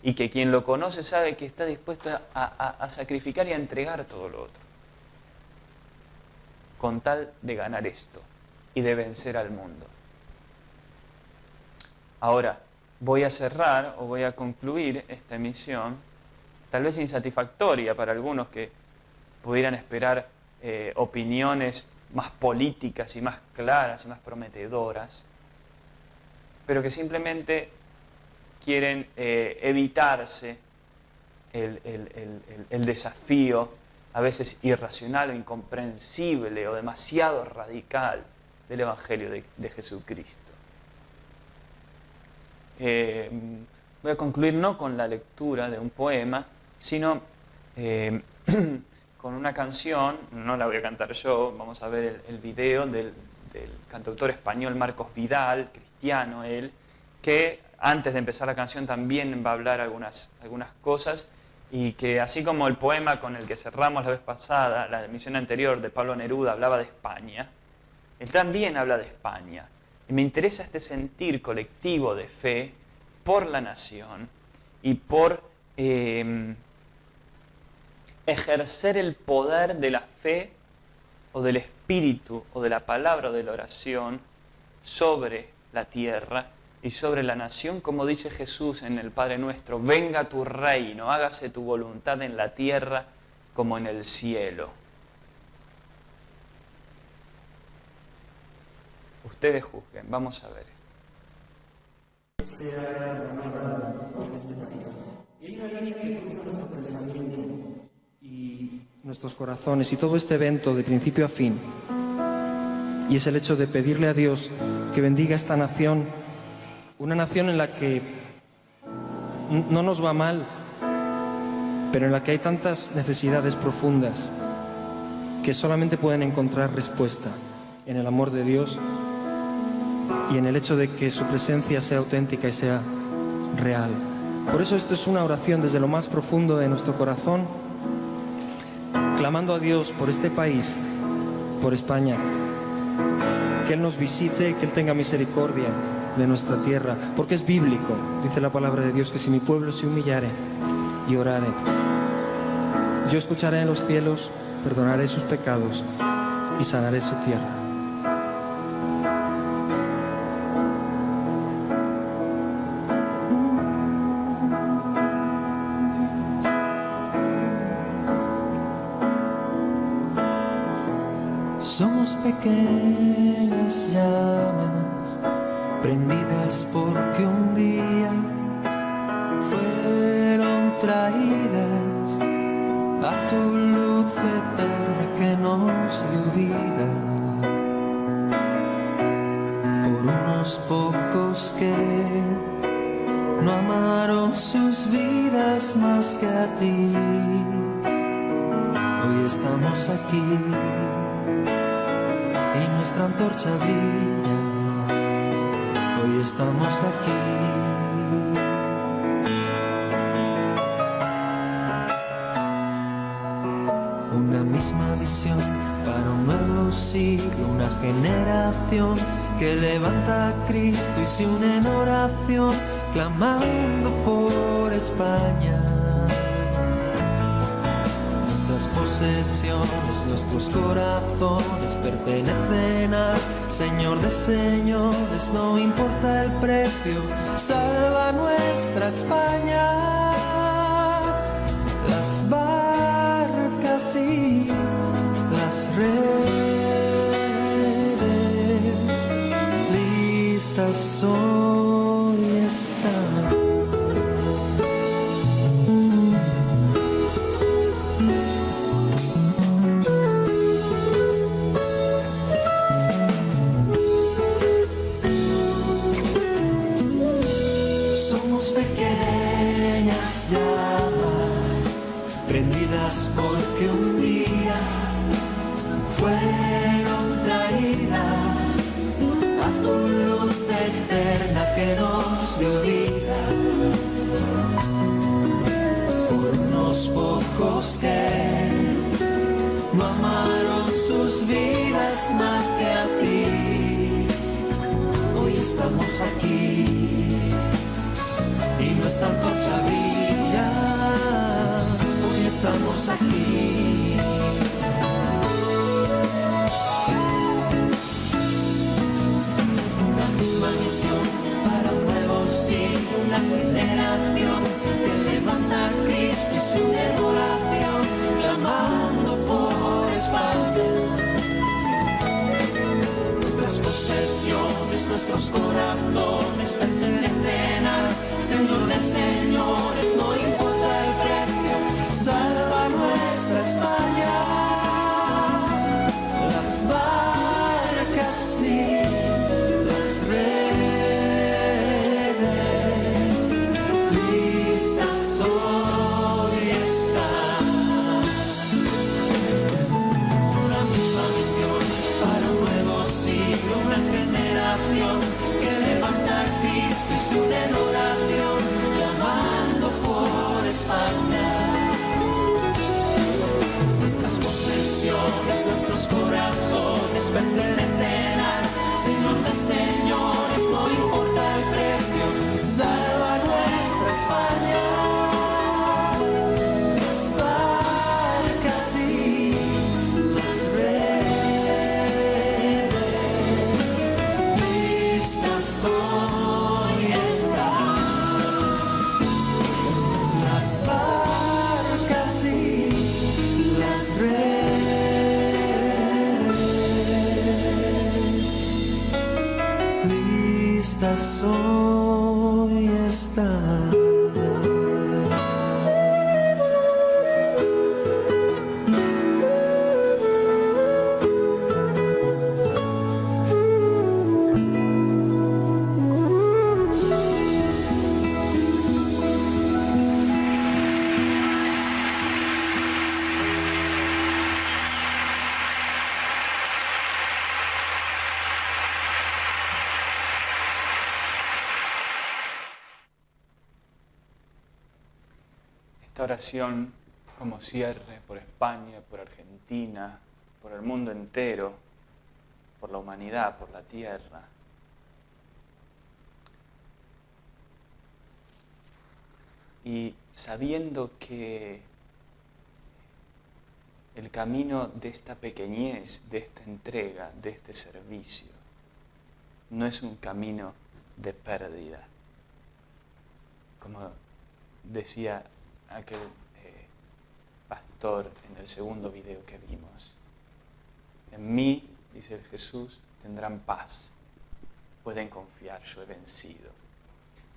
Y que quien lo conoce sabe que está dispuesto a sacrificar y a entregar todo lo otro, con tal de ganar esto y de vencer al mundo. Ahora, voy a cerrar o voy a concluir esta emisión, tal vez insatisfactoria para algunos que pudieran esperar opiniones más políticas y más claras y más prometedoras, pero que simplemente quieren evitarse el desafío, a veces irracional o incomprensible o demasiado radical del Evangelio de Jesucristo. Voy a concluir no con la lectura de un poema, sino con una canción, no la voy a cantar yo, vamos a ver el video del cantautor español Marcos Vidal, cristiano él, que antes de empezar la canción también va a hablar algunas cosas, y que así como el poema con el que cerramos la vez pasada, la emisión anterior de Pablo Neruda hablaba de España, él también habla de España. Y me interesa este sentir colectivo de fe por la nación y por ejercer el poder de la fe o del espíritu o de la palabra o de la oración sobre la tierra y sobre la nación, como dice Jesús en el Padre Nuestro: venga tu reino, hágase tu voluntad en la tierra como en el cielo. Ustedes juzguen, vamos a ver esto. Y nuestros corazones y todo este evento de principio a fin, y es el hecho de pedirle a Dios que bendiga esta nación, una nación en la que no nos va mal, pero en la que hay tantas necesidades profundas que solamente pueden encontrar respuesta en el amor de Dios y en el hecho de que su presencia sea auténtica y sea real. Por eso esto es una oración desde lo más profundo de nuestro corazón, clamando a Dios por este país, por España, que Él nos visite, que Él tenga misericordia de nuestra tierra, porque es bíblico, dice la palabra de Dios, que si mi pueblo se humillare y orare, yo escucharé en los cielos, perdonaré sus pecados y sanaré su tierra. Somos pequeñas llamas prendidas porque un día fueron traídas a tu luz eterna que nos dio vida, por unos pocos que no amaron sus vidas más que a ti. Hoy estamos aquí y nuestra antorcha brilla. Hoy estamos aquí. Una misma visión para un nuevo siglo, una generación que levanta a Cristo y se une en oración, clamando por España. Nuestras posesiones, nuestros corazones pertenecen al Señor de señores, no importa el precio, salva nuestra España. Las barcas y las redes listas hoy están. Somos pequeñas llamas prendidas porque un día fueron traídas a tu luz eterna que nos dio vida. Por unos pocos que no amaron sus vidas más que a ti. Hoy estamos aquí y nuestra antorcha brilla. Hoy estamos aquí. Una misma misión para un nuevo siglo, una generación que levanta a Cristo y su oración, clamando por España. Nuestras posesiones, nuestros corazones pertenecen al Señor de señores, no importa el precio, salva nuestra España. Las barcas y las redes listas hoy están. Una misma misión para un nuevo siglo, una generación que levanta a Cristo y su oración, clamando por España. Nuestras posesiones, nuestros corazones pertenecen al Señor de señores, no importa el precio, salva nuestra España. Las barcas y las redes listas hoy están. Las barcas y las redes listas hoy están. Esta oración como cierre por España, por Argentina, por el mundo entero, por la humanidad, por la tierra. Y sabiendo que el camino de esta pequeñez, de esta entrega, de este servicio, no es un camino de pérdida. Como decía aquel pastor en el segundo video que vimos. En mí, dice el Jesús, tendrán paz. Pueden confiar, yo he vencido.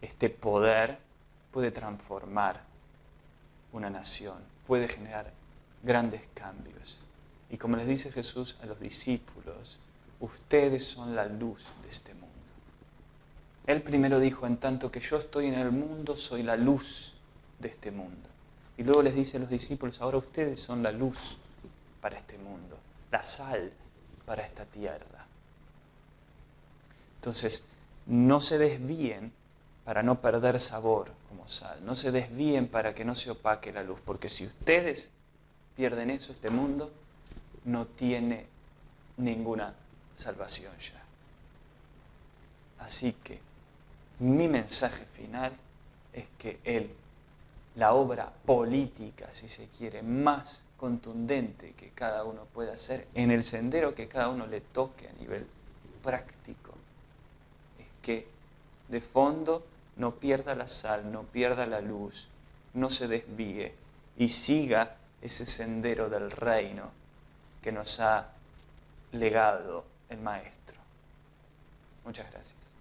Este poder puede transformar una nación, puede generar grandes cambios. Y como les dice Jesús a los discípulos, ustedes son la luz de este mundo. Él primero dijo, en tanto que yo estoy en el mundo, soy la luz de este mundo. Y luego les dice a los discípulos, ahora ustedes son la luz para este mundo, la sal para esta tierra. Entonces, no se desvíen para no perder sabor como sal, no se desvíen para que no se opaque la luz, porque si ustedes pierden eso, este mundo no tiene ninguna salvación ya. Así que mi mensaje final es que la obra política, si se quiere, más contundente que cada uno pueda hacer, en el sendero que cada uno le toque a nivel práctico, es que de fondo no pierda la sal, no pierda la luz, no se desvíe y siga ese sendero del reino que nos ha legado el Maestro. Muchas gracias.